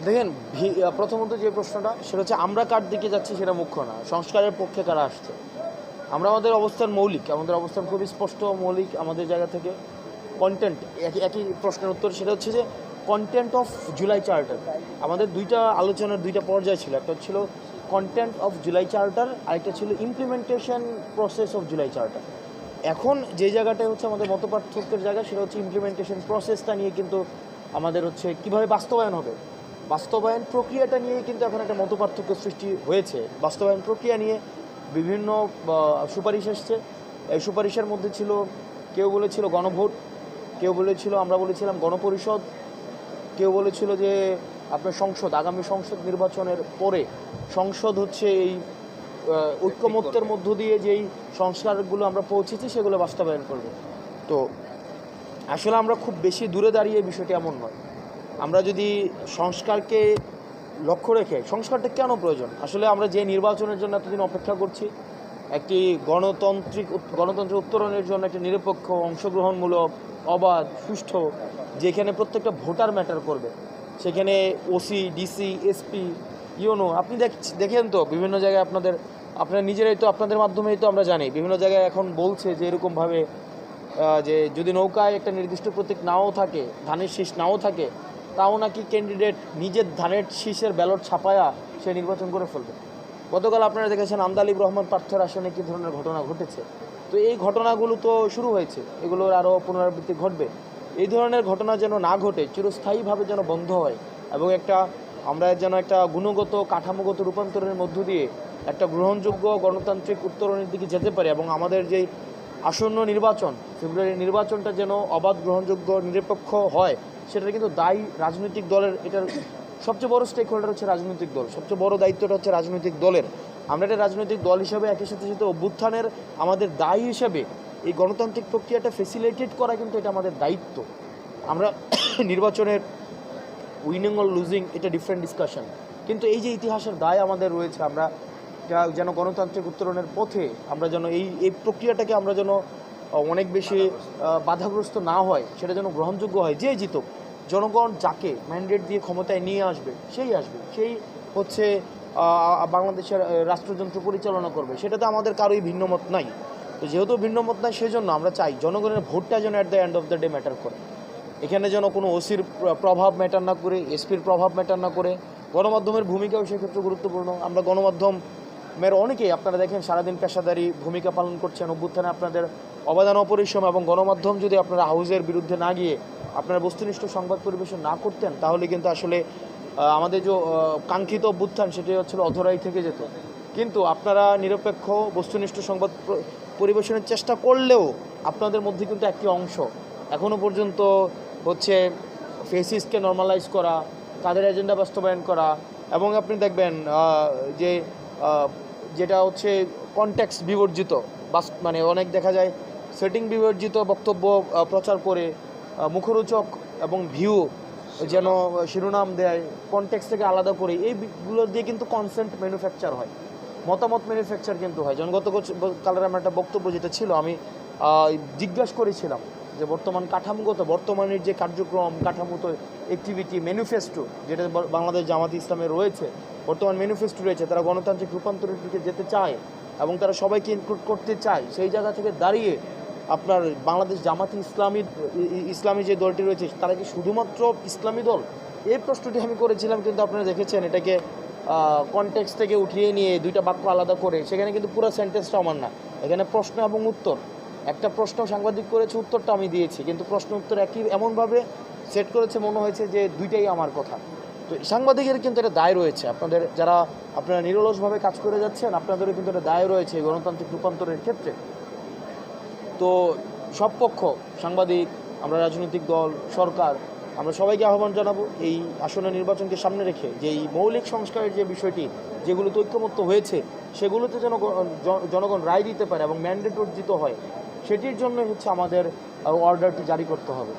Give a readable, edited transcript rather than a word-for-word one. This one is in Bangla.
দেখেন, প্রথমত যে প্রশ্নটা সেটা হচ্ছে আমরা কার দিকে যাচ্ছি সেটা মুখ্য না, সংস্কারের পক্ষে কারা আসছে। আমরা আমাদের অবস্থান মৌলিক, আমাদের অবস্থান খুবই স্পষ্ট মৌলিক আমাদের জায়গা থেকে। কন্টেন্ট একই প্রশ্নের উত্তর, সেটা হচ্ছে যে কন্টেন্ট অফ জুলাই চার্টার। আমাদের দুইটা আলোচনার দুইটা পর্যায় ছিল, একটা ছিল কন্টেন্ট অফ জুলাই চার্টার, আরেকটা ছিল implementation process of July charter. এখন যে জায়গাটায় হচ্ছে আমাদের মতপার্থক্যের জায়গা সেটা হচ্ছে ইমপ্লিমেন্টেশন প্রসেসটা নিয়ে কিন্তু আমাদের হচ্ছে কীভাবে বাস্তবায়ন হবে, বাস্তবায়ন প্রক্রিয়াটা নিয়ে কিন্তু এখন একটা মতপার্থক্য সৃষ্টি হয়েছে। বাস্তবায়ন প্রক্রিয়া নিয়ে বিভিন্ন সুপারিশ এসছে। এই সুপারিশের মধ্যে ছিল, কেউ বলেছিল গণভোট, কেউ বলেছিল, আমরা বলেছিলাম গণপরিষদ, কেউ বলেছিল যে আপনার সংসদ, আগামী সংসদ নির্বাচনের পরে সংসদ হচ্ছে এই ঐক্যমত্যের মধ্য দিয়ে যেই সংস্কারগুলো আমরা পৌঁছেছি সেগুলো বাস্তবায়ন করবে। তো আসলে আমরা খুব বেশি দূরে দাঁড়িয়ে বিষয়টি এমন নয়। আমরা যদি সংস্কারকে লক্ষ্য রেখে, সংস্কারটা কেন প্রয়োজন, আসলে আমরা যে নির্বাচনের জন্য এতদিন অপেক্ষা করছি, একটি গণতন্ত্রের উত্তরণের জন্য একটি নিরপেক্ষ, অংশগ্রহণমূলক, অবাধ, সুষ্ঠু, যেখানে প্রত্যেকটা ভোটার ম্যাটার করবে, সেখানে ওসি, ডিসি, এসপি, ইউনো, আপনি দেখেন তো বিভিন্ন জায়গায় আপনারা নিজেরাই তো, আপনাদের মাধ্যমেই তো আমরা জানি, বিভিন্ন জায়গায় এখন বলছে যে এরকমভাবে যে যদি নৌকায় একটা নির্দিষ্ট প্রতীক নাও থাকে, ধানের শীষ নাও থাকে, তাও নাকি ক্যান্ডিডেট নিজের ধানের শীষের ব্যালট ছাপায়া সে নির্বাচন করে ফেলবে। গতকাল আপনারা দেখেছেন আন্দালিব রহমান প্রার্থীর আসনে কী ধরনের ঘটনা ঘটেছে। তো এই ঘটনাগুলো তো শুরু হয়েছে, এগুলোর আরও পুনরাবৃত্তি ঘটবে। এই ধরনের ঘটনা যেন না ঘটে, চিরস্থায়ীভাবে যেন বন্ধ হয়, এবং আমরা যেন একটা গুণগত, কাঠামোগত রূপান্তরের মধ্য দিয়ে একটা গ্রহণযোগ্য গণতান্ত্রিক উত্তরণের দিকে যেতে পারে, এবং আমাদের যেই আসন্ন নির্বাচন, ফেব্রুয়ারির নির্বাচনটা যেন অবাধ, গ্রহণযোগ্য, নিরপেক্ষ হয়, সেটা কিন্তু দায়ী রাজনৈতিক দলের। এটার সবচেয়ে বড় স্টেক হোল্ডার হচ্ছে রাজনৈতিক দল, সবচেয়ে বড় দায়িত্বটা হচ্ছে রাজনৈতিক দলের। আমরা একটা রাজনৈতিক দল হিসাবে একই সাথে সাথে অভ্যুত্থানের আমাদের দায়ী হিসাবে এই গণতান্ত্রিক প্রক্রিয়াটা ফেসিলিটেট করা কিন্তু এটা আমাদের দায়িত্ব। আমরা নির্বাচনের উইনিং অর লুজিং এটা ডিফারেন্ট ডিসকাশন, কিন্তু এই যে ইতিহাসের দায় আমাদের রয়েছে, আমরা যেন গণতান্ত্রিক উত্তরণের পথে আমরা যেন এই প্রক্রিয়াটাকে আমরা যেন অনেক বেশি বাধাগ্রস্ত না হয়, সেটা যেন গ্রহণযোগ্য হয়। যে জিতুক, জনগণ যাকে ম্যান্ডেট দিয়ে ক্ষমতায় নিয়ে আসবে সেই হচ্ছে বাংলাদেশের রাষ্ট্রযন্ত্র পরিচালনা করবে, সেটাতে আমাদের কারোই ভিন্নমত নাই। তো যেহেতু ভিন্নমত নাই, সেজন্য আমরা চাই জনগণের ভোটটা যেন at the end of the day matter করে। এখানে যেন কোনো ওসির প্রভাব ম্যাটার না করে, এসপির প্রভাব ম্যাটার না করে, গণমাধ্যমের ভূমিকাও সেক্ষেত্রে গুরুত্বপূর্ণ। আমরা গণমাধ্যমের অনেকেই আপনারা দেখেন সারাদিন পেশাদারি ভূমিকা পালন করছেন, অভ্যুত্থানে আপনাদের অবদান অপরিসীম, এবং গণমাধ্যম যদি আপনারা হাউজের বিরুদ্ধে না গিয়ে আপনারা বস্তুনিষ্ঠ সংবাদ পরিবেশন না করতেন, তাহলে কিন্তু আসলে আমাদের যে কাঙ্ক্ষিত অভ্যুত্থান সেটি হচ্ছিল অধরাই থেকে যেত। কিন্তু আপনারা নিরপেক্ষ, বস্তুনিষ্ঠ সংবাদ পরিবেশনের চেষ্টা করলেও আপনাদের মধ্যে কিন্তু একটি অংশ এখনও পর্যন্ত হচ্ছে ফেসিসকে নর্মালাইজ করা, তাদের এজেন্ডা বাস্তবায়ন করা, এবং আপনি দেখবেন যে যেটা হচ্ছে কনটেক্সট বিবর্জিত, মানে অনেক দেখা যায় সেটিং বিবর্জিত বক্তব্য প্রচার করে মুখরোচক এবং ভিউ যেন শিরোনাম দেয়, কনটেক্সট থেকে আলাদা করে, এইগুলো দিয়ে কিন্তু কনসেন্ট ম্যানুফ্যাকচার হয়, মতামত ম্যানুফ্যাকচার কিন্তু হয়। যেমন কালের আমার একটা বক্তব্য যেটা ছিল, আমি জিজ্ঞাসা করেছিলাম যে বর্তমানের যে কার্যক্রম, কাঠামোগত অ্যাক্টিভিটি, ম্যানিফেস্টো যেটা বাংলাদেশ জামাত ইসলামের রয়েছে, বর্তমান ম্যানিফেস্টো রয়েছে, তারা গণতান্ত্রিক রূপান্তরের দিকে যেতে চায় এবং তারা সবাইকে ইনক্লুড করতে চায়। সেই জায়গা থেকে দাঁড়িয়ে আপনার বাংলাদেশ জামাত ইসলামী যে দলটি রয়েছে, তারা কি শুধুমাত্র ইসলামী দল, এই প্রশ্নটি আমি করেছিলাম, কিন্তু আপনারা দেখেছেন এটাকে কনটেক্সট থেকে উঠিয়ে নিয়ে দুইটা বাক্য আলাদা করে, সেখানে কিন্তু পুরো সেন্টেন্সটা আমার না, এখানে প্রশ্ন এবং উত্তর। একটা প্রশ্ন সাংবাদিক করেছে, উত্তরটা আমি দিয়েছি, কিন্তু প্রশ্ন উত্তর একই এমনভাবে সেট করেছে, মনে হয়েছে যে দুইটাই আমার কথা। তো সাংবাদিকের কিন্তু এটা দায় রয়েছে, যারা আপনারা নিরলসভাবে কাজ করে যাচ্ছেন, আপনাদেরও কিন্তু এটা দায় রয়েছে গণতান্ত্রিক রূপান্তরের ক্ষেত্রে। তো সব পক্ষ, সাংবাদিক, আমরা রাজনৈতিক দল, সরকার, আমরা সবাইকে আহ্বান জানাবো এই আসন্ন নির্বাচনকে সামনে রেখে যে এই মৌলিক সংস্কারের যে বিষয়টি, যেগুলোতে ঐক্যমত্য হয়েছে, সেগুলোতে যেন জনগণ রায় দিতে পারে এবং ম্যান্ডেট অর্জিত হয়, সেটির জন্য হচ্ছে আমাদের অর্ডারটি জারি করতে হবে।